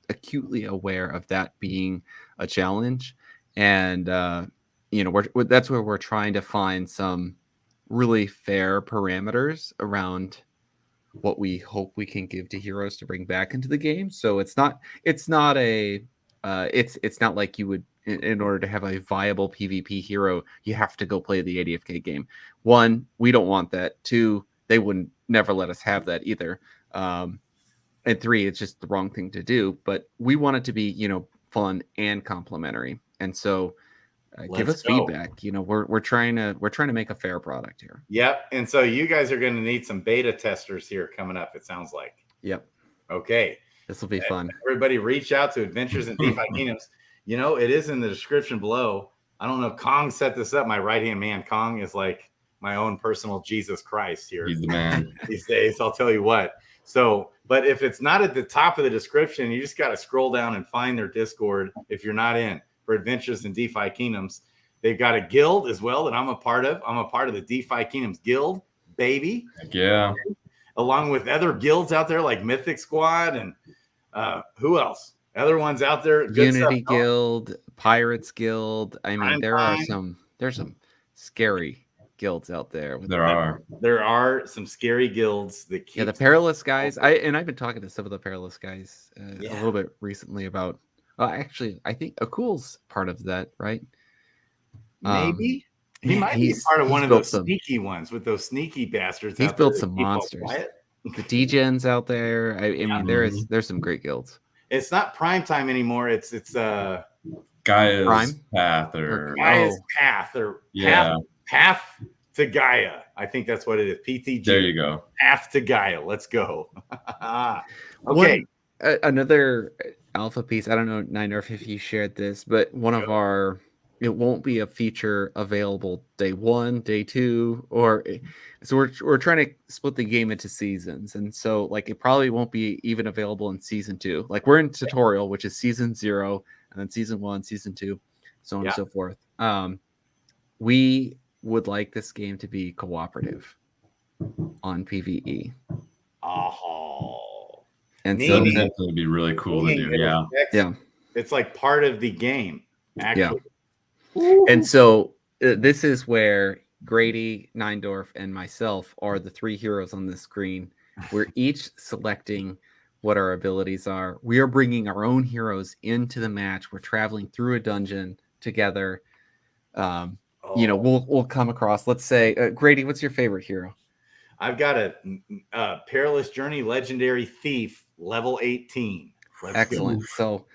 acutely aware of that being a challenge. And, that's where we're trying to find some really fair parameters around what we hope we can give to heroes to bring back into the game. So it's not like you would, in order to have a viable PvP hero, you have to go play the ADFK game. One, we don't want that. Two, they wouldn't never let us have that either. And three, it's just the wrong thing to do. But we want it to be, fun and complimentary. And so give us feedback. We're trying to make a fair product here. Yep. And so you guys are going to need some beta testers here coming up, it sounds like. Yep. Okay. This will be fun. Everybody reach out to Adventures in DeFi Kingdoms. It is in the description below. I don't know. Kong set this up. My right-hand man, Kong, is like my own personal Jesus Christ here. He's the man these days. I'll tell you what. So, but if it's not at the top of the description, you just got to scroll down and find their Discord if you're not in, for Adventures in DeFi Kingdoms. They've got a guild as well that I'm a part of. I'm a part of the DeFi Kingdoms guild, baby. Heck yeah. Along with other guilds out there like Mythic Squad and who else? Other ones out there. Good Unity stuff. Guild, Pirates Guild. I mean, there's some scary guilds out there. There are some scary guilds that keep the Perilous guys. I've been talking to some of the Perilous guys a little bit recently about. Actually, I think Akul's part of that, right? Maybe he might be part of one of those sneaky ones with those sneaky bastards. He's built some monsters. The D-Gens out there. I mean, there's some great guilds. It's not prime time anymore. It's Gaia's Path or Gaia's Path or Path to Gaia. I think that's what it is. PTG. There you go. Path to Gaia. Let's go. Okay. Another alpha piece. I don't know, Niner, if you shared this, but one of our, it won't be a feature available day 1, day 2, or so we're trying to split the game into seasons, and so like it probably won't be even available in season 2. Like we're in tutorial, which is season 0, and then season 1, season 2, so on and so forth. we would like this game to be cooperative on PvE. Oh, And That so would that, definitely be really cool to do. Yeah. yeah, It's like part of the game, actually. and so this is where Grady, Neindorf, and myself are the three heroes on this screen. We're each selecting what our abilities are. We are bringing our own heroes into the match. We're traveling through a dungeon together. You know, we'll come across. Let's say, Grady, what's your favorite hero? I've got a Perilous Journey Legendary Thief, level 18. Excellent. So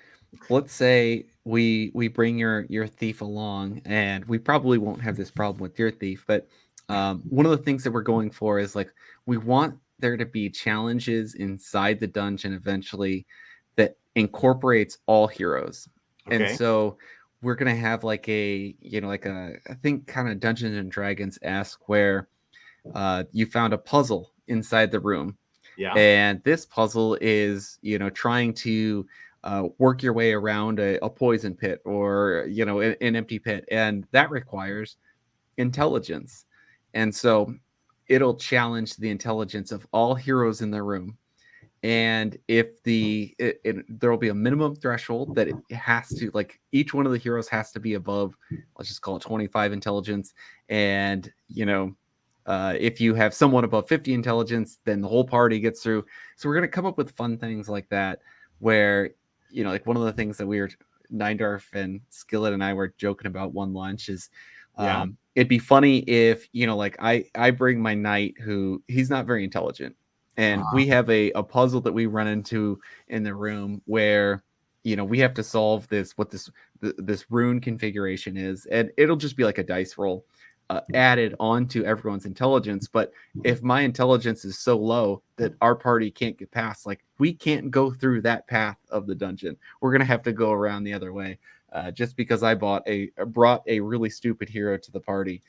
let's say we bring your thief along, and we probably won't have this problem with your thief, but one of the things that we're going for is like we want there to be challenges inside the dungeon eventually that incorporates all heroes. Okay. And so we're gonna have like a, you know, like a, I think kind of Dungeons and Dragons-esque, where you found a puzzle inside the room. Yeah. And this puzzle is, you know, trying to work your way around a poison pit, or, you know, an empty pit. And that requires intelligence. And so it'll challenge the intelligence of all heroes in the room. And if there will be a minimum threshold that it has to, like, each one of the heroes has to be above, let's just call it 25 intelligence. And, you know, if you have someone above 50 intelligence, then the whole party gets through. So we're going to come up with fun things like that, where, you know, like one of the things that Neindorf and Skillet and I were joking about one lunch is, it'd be funny if, you know, like I bring my knight who he's not very intelligent. And we have a puzzle that we run into in the room where, you know, we have to solve this rune configuration is, and it'll just be like a dice roll added onto everyone's intelligence. But if my intelligence is so low that our party can't get past, like, we can't go through that path of the dungeon, we're gonna have to go around the other way, just because I brought a really stupid hero to the party.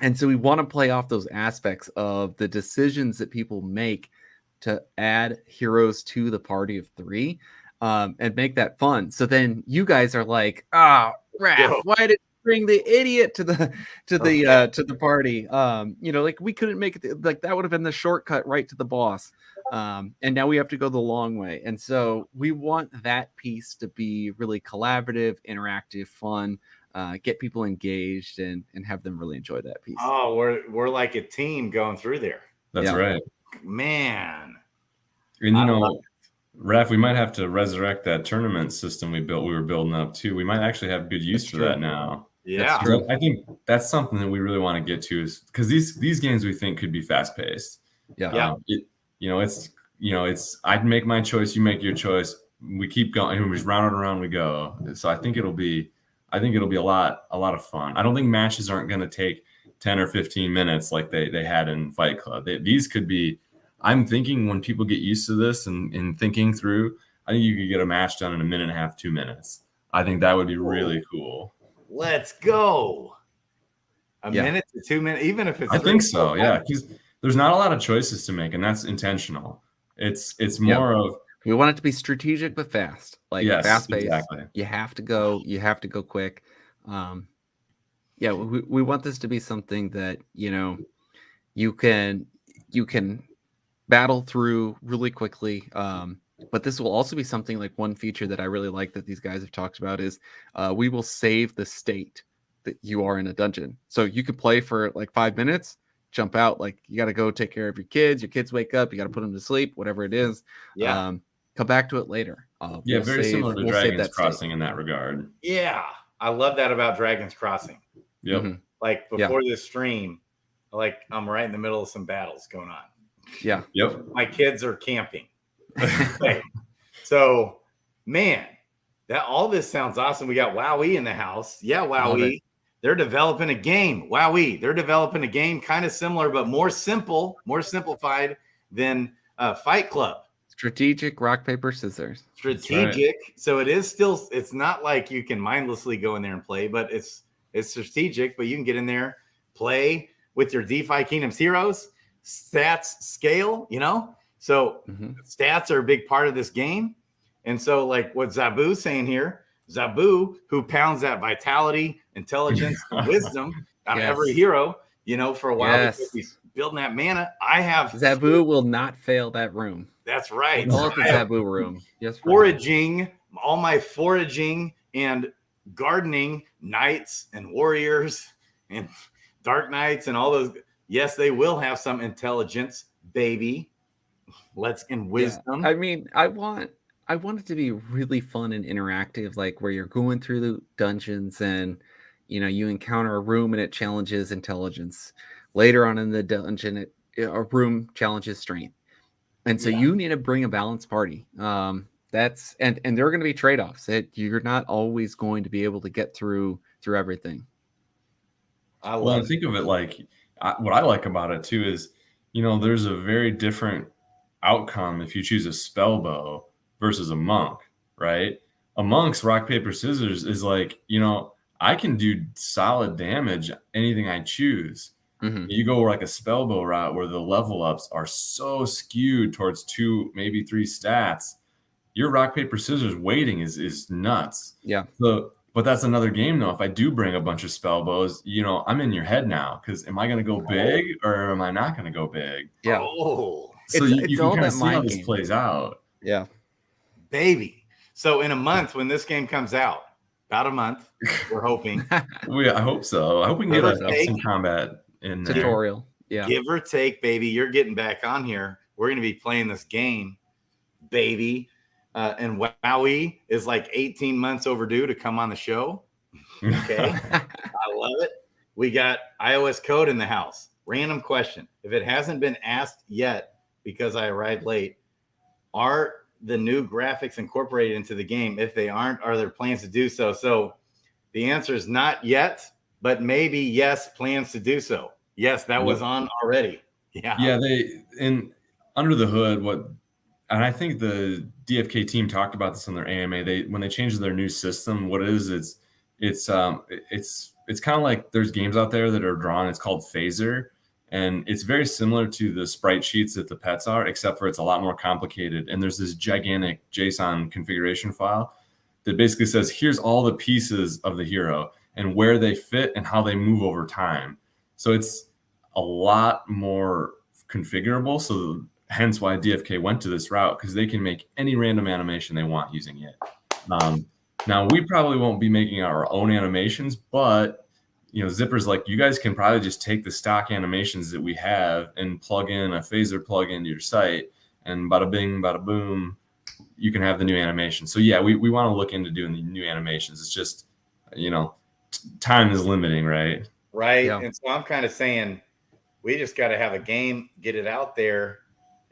And so we want to play off those aspects of the decisions that people make to add heroes to the party of three, and make that fun. So then you guys are like, Raph, why did you bring the idiot to the party? You know, like, we couldn't make it, like, that would have been the shortcut right to the boss. And now we have to go the long way. And so we want that piece to be really collaborative, interactive, fun. Get people engaged and have them really enjoy that piece. Oh, we're like a team going through there. That's right, man. And, you know, Raph, we might have to resurrect that tournament system we were building up too. We might actually have good use for that now. Yeah, I think that's something that we really want to get to, is because these games we think could be fast paced. I'd make my choice, you make your choice. We keep going, and we just round it around, we go. So I think it'll be a lot of fun. I don't think matches aren't going to take 10 or 15 minutes like they had in Fight Club. These could be, I'm thinking, when people get used to this and thinking through, I think you could get a match done in 1.5 minutes, 2 minutes. I think that would be really cool. Let's go. A minute to 2 minutes, even if it's. I think so, yeah, because there's not a lot of choices to make, and that's intentional. It's more of, we want it to be strategic but fast, like fast paced. Exactly. You have to go quick. We want this to be something that, you know, you can battle through really quickly. But this will also be something, like, one feature that I really like that these guys have talked about is we will save the state that you are in a dungeon. So you could play for like 5 minutes, jump out, like, you got to go take care of your kids wake up, you got to put them to sleep, whatever it is. Come back to it later. Very similar to Dragon's Crossing in that regard. Yeah, I love that about Dragon's Crossing. Yep. Mm-hmm. Like, before this stream, like, I'm right in the middle of some battles going on. Yeah. Yep. My kids are camping. So, man, all this sounds awesome. We got WowE in the house. Yeah, WowE. They're developing a game. WowE. They're developing a game kind of similar, but more simplified than Fight Club. Strategic rock, paper, scissors. Strategic. Right. So it is still, it's not like you can mindlessly go in there and play, but it's strategic, but you can get in there, play with your DeFi Kingdoms heroes, stats scale, you know? So stats are a big part of this game. And so, like what Zabu's saying here, Zabu, who pounds that vitality, intelligence, and wisdom out of every Yes. hero, for a while Yes. because he's building that mana. I have Zabu will not fail that room. That's right. Call it the I have Zabu room. Yes, foraging, all my foraging and gardening knights and warriors and dark knights and all those. Yes, they will have some intelligence, baby. And wisdom. Yeah. I mean, I want it to be really fun and interactive, like where you're going through the dungeons and you encounter a room and it challenges intelligence. Later on in the dungeon, a room challenges strength. And so you need to bring a balanced party. That's and there are going to be trade-offs that you're not always going to be able to get through everything. Well, think of it like what I like about it too is, there's a very different outcome if you choose a spell bow versus a monk, right? A monk's rock, paper, scissors is like, I can do solid damage anything I choose. Mm-hmm. You go like a spell bow route where the level ups are so skewed towards 2, maybe 3 stats. Your rock, paper, scissors weighting is nuts. Yeah. But that's another game though. If I do bring a bunch of spell bows, I'm in your head now because am I going to go big or am I not going to go big? Yeah. Oh, so you can kind of see how this plays out. Yeah, baby. So in a month, when this game comes out, about a month, we're hoping. I hope so. I hope we can get some combat in there. Tutorial. Yeah. Give or take, baby. You're getting back on here. We're going to be playing this game, baby. And Wowie is like 18 months overdue to come on the show. Okay. I love it. We got iOS code in the house. Random question. If it hasn't been asked yet because I arrived late, are the new graphics incorporated into the game? If they aren't, are there plans to do so? So the answer is not yet, but maybe yes, plans to do so. Yes, that was on already. Yeah. Yeah, and under the hood, and I think the DFK team talked about this on their AMA. When they changed their new system, what it is, it's kind of like there's games out there that are drawn. It's called Phaser, and it's very similar to the sprite sheets that the pets are, except for it's a lot more complicated. And there's this gigantic JSON configuration file that basically says, here's all the pieces of the hero and where they fit and how they move over time. So it's a lot more configurable. So hence why DFK went to this route, because they can make any random animation they want using it. Now, we probably won't be making our own animations, but Zipper's like, you guys can probably just take the stock animations that we have and plug in a phaser plug into your site, and bada bing, bada boom, you can have the new animation. So yeah, we want to look into doing the new animations. It's just, time is limiting, right? Right. Yeah. And so I'm kind of saying we just got to have a game, get it out there,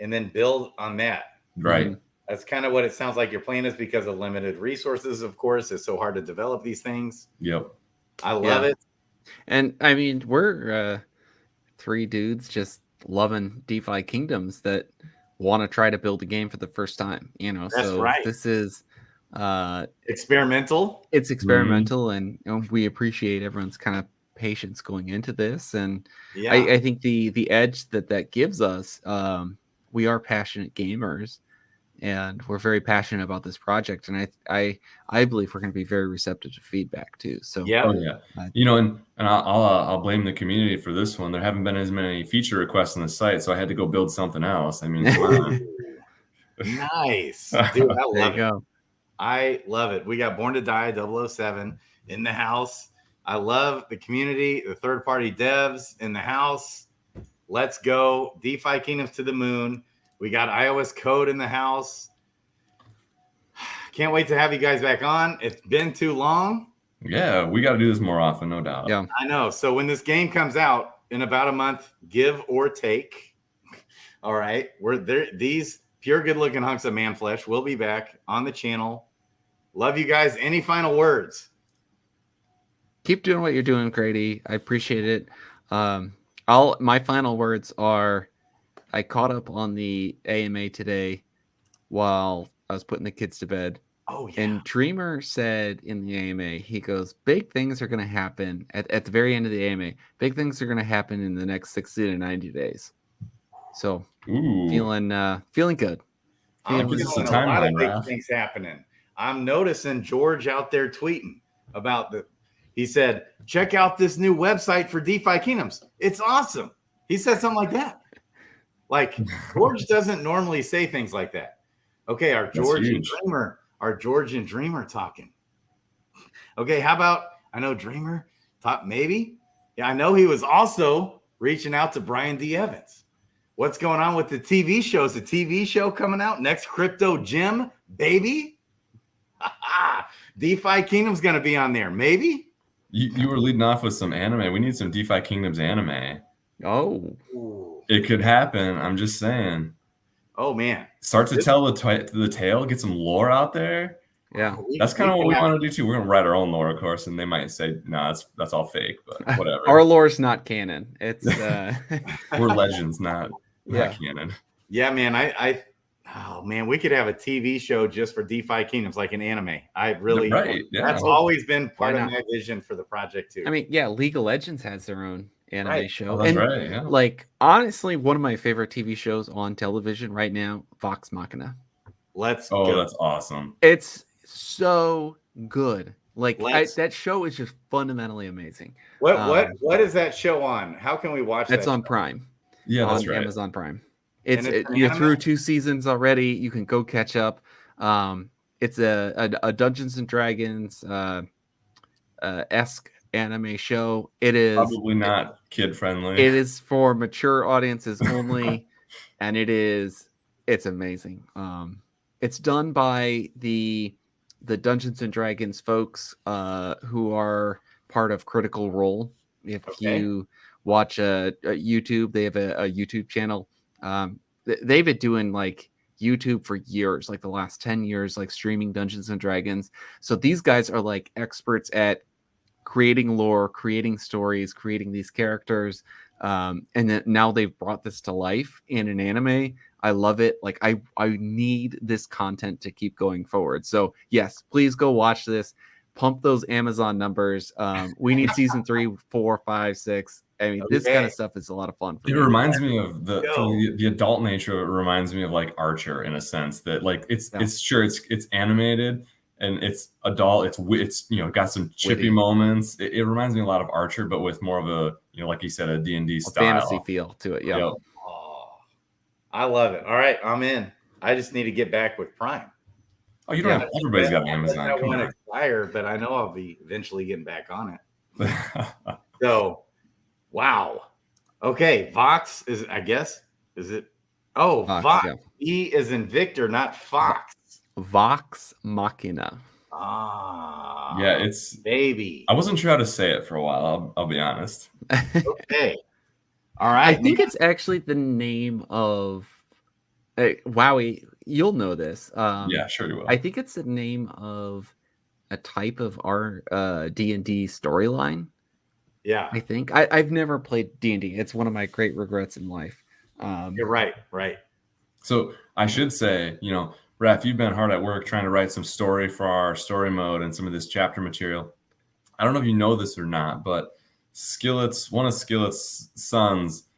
and then build on that. Right. Mm-hmm. That's kind of what it sounds like your plan is, because of limited resources, of course. It's so hard to develop these things. Yep. I love it. And I mean, we're 3 dudes just loving DeFi Kingdoms that want to try to build a game for the first time, That's so right. This is experimental. It's experimental, and we appreciate everyone's kind of patience going into this. And I think the edge that gives us, we are passionate gamers, and we're very passionate about this project, and I believe we're going to be very receptive to feedback too. So and I'll blame the community for this one. There haven't been as many feature requests on the site, so I had to go build something else. I mean, nice, dude. I love it. I love it. We got Born to Die 007 in the house. I love the community, the third-party devs in the house. Let's go. DeFi Kingdoms to the moon. We got iOS code in the house. Can't wait to have you guys back on. It's been too long. Yeah, we got to do this more often, no doubt. Yeah, I know. So when this game comes out in about a month, give or take. All right. We're there. These pure good-looking hunks of man flesh will be back on the channel. Love you guys. Any final words? Keep doing what you're doing, Grady. I appreciate it. My final words are, I caught up on the AMA today while I was putting the kids to bed. Oh, yeah. And Dreamer said in the AMA, he goes, big things are going to happen at the very end of the AMA. Big things are going to happen in the next 60 to 90 days. So feeling good. I'm feeling a lot of big things happening. I'm noticing George out there tweeting about he said, check out this new website for DeFi Kingdoms. It's awesome. He said something like that. Like George doesn't normally say things like that. Okay, our Georgian Dreamer talking. Okay, how about, I know Dreamer thought maybe. Yeah, I know he was also reaching out to Brian D. Evans. What's going on with the TV shows? The TV show coming out next, Crypto Gym, baby. DeFi Kingdom's going to be on there, maybe. You were leading off with some anime. We need some DeFi Kingdoms anime. Oh, it could happen. I'm just saying. Oh man, start to tell the tale. Get some lore out there. Yeah, that's kind of what we want to do too. We're gonna write our own lore, of course, and they might say, "No, that's all fake," but whatever. Our lore's not canon. It's we're legends, not canon. Yeah, man. Oh man, we could have a TV show just for DeFi Kingdoms, like an anime. I really, that's always been part of my vision for the project too. I mean, yeah, League of Legends has their own anime show. Oh, that's right. Yeah. Like, honestly, one of my favorite TV shows on television right now, Vox Machina. Let's go. That's awesome. It's so good. Like that show is just fundamentally amazing. What is that show on? How can we watch that? It's on Prime. Yeah, that's right. Amazon Prime. You're through 2 seasons already. You can go catch up. It's a Dungeons and Dragons esque anime show. It is probably not kid friendly. It is for mature audiences only, and it's amazing. It's done by the Dungeons and Dragons folks who are part of Critical Role. If you watch YouTube, they have a YouTube channel. They've been doing like YouTube for years, like the last 10 years, like streaming Dungeons and Dragons. So these guys are like experts at creating lore, creating stories, creating these characters. And then now they've brought this to life in an anime. I love it. Like I need this content to keep going forward. So yes, please go watch this. Pump those Amazon numbers. We need season 3, 4, 5, 6. I mean, this kind of stuff is a lot of fun. It reminds me of the adult nature. It reminds me of like Archer in a sense that like it's animated and it's adult. It's got some chippy moments. It reminds me a lot of Archer, but with more of a like you said, a D&D style fantasy feel to it. Yeah. Oh, I love it. All right, I'm in. I just need to get back with Prime. Oh, you don't have everybody's got Amazon. I want to expire, but I know I'll be eventually getting back on it. So, wow. Okay, Vox is, I guess, is it? Oh, Vox. Yeah. E is in Victor, not Fox. Vox Machina. Ah, yeah, it's baby. I wasn't sure how to say it for a while. I'll be honest. Okay, all right. I think it's actually the name of. Wowie, you'll know this. Yeah, sure you will. I think it's the name of a type of our D&D storyline. Yeah, I think I've never played D&D. It's one of my great regrets in life. You're right. So I should say, Raph, you've been hard at work trying to write some story for our story mode and some of this chapter material. I don't know if you know this or not, but one of Skillet's sons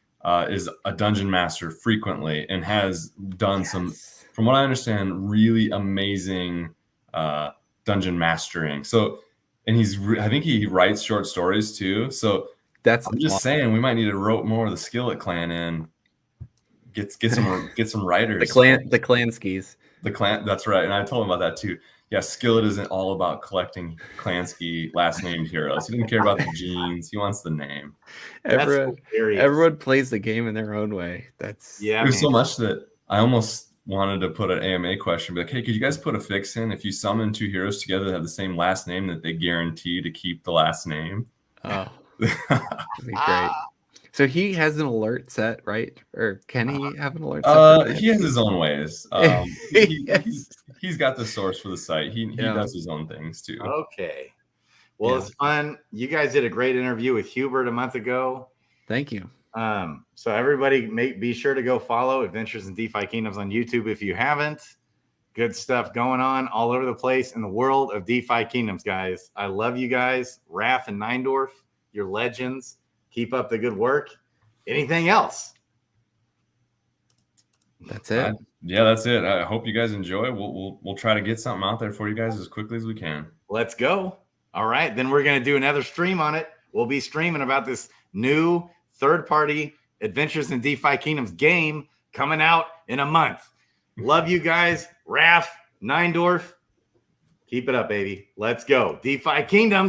is a dungeon master frequently and has done some, from what I understand, really amazing dungeon mastering. So, and I think he writes short stories too. So I'm just saying we might need to rope more of the Skillet clan in. Get some writers. The clan skis. The clan, that's right. And I told him about that too. Yeah, Skillet isn't all about collecting Klansky last named heroes. He didn't care about the genes. He wants the name. Everyone plays the game in their own way. It was so much that I almost wanted to put an AMA question, like, hey, could you guys put a fix in if you summon 2 heroes together that have the same last name that they guarantee to keep the last name? Oh, that'd be great. So he has an alert set, right? Or can he have an alert set? He has his own ways. He's got the source for the site. He does his own things too. Okay. Well, it's fun. You guys did a great interview with Hubert a month ago. Thank you. So everybody be sure to go follow Adventures in DeFi Kingdoms on YouTube if you haven't. Good stuff going on all over the place in the world of DeFi Kingdoms, guys. I love you guys. Raph and Neindorf, you're legends. Keep up the good work. Anything else? That's it. Yeah, that's it. I hope you guys enjoy. We'll try to get something out there for you guys as quickly as we can. Let's go. All right, then we're going to do another stream on it. We'll be streaming about this new third-party Adventures in DeFi Kingdoms game coming out in a month. Love you guys. Raph, Neindorf, keep it up, baby. Let's go. DeFi Kingdoms.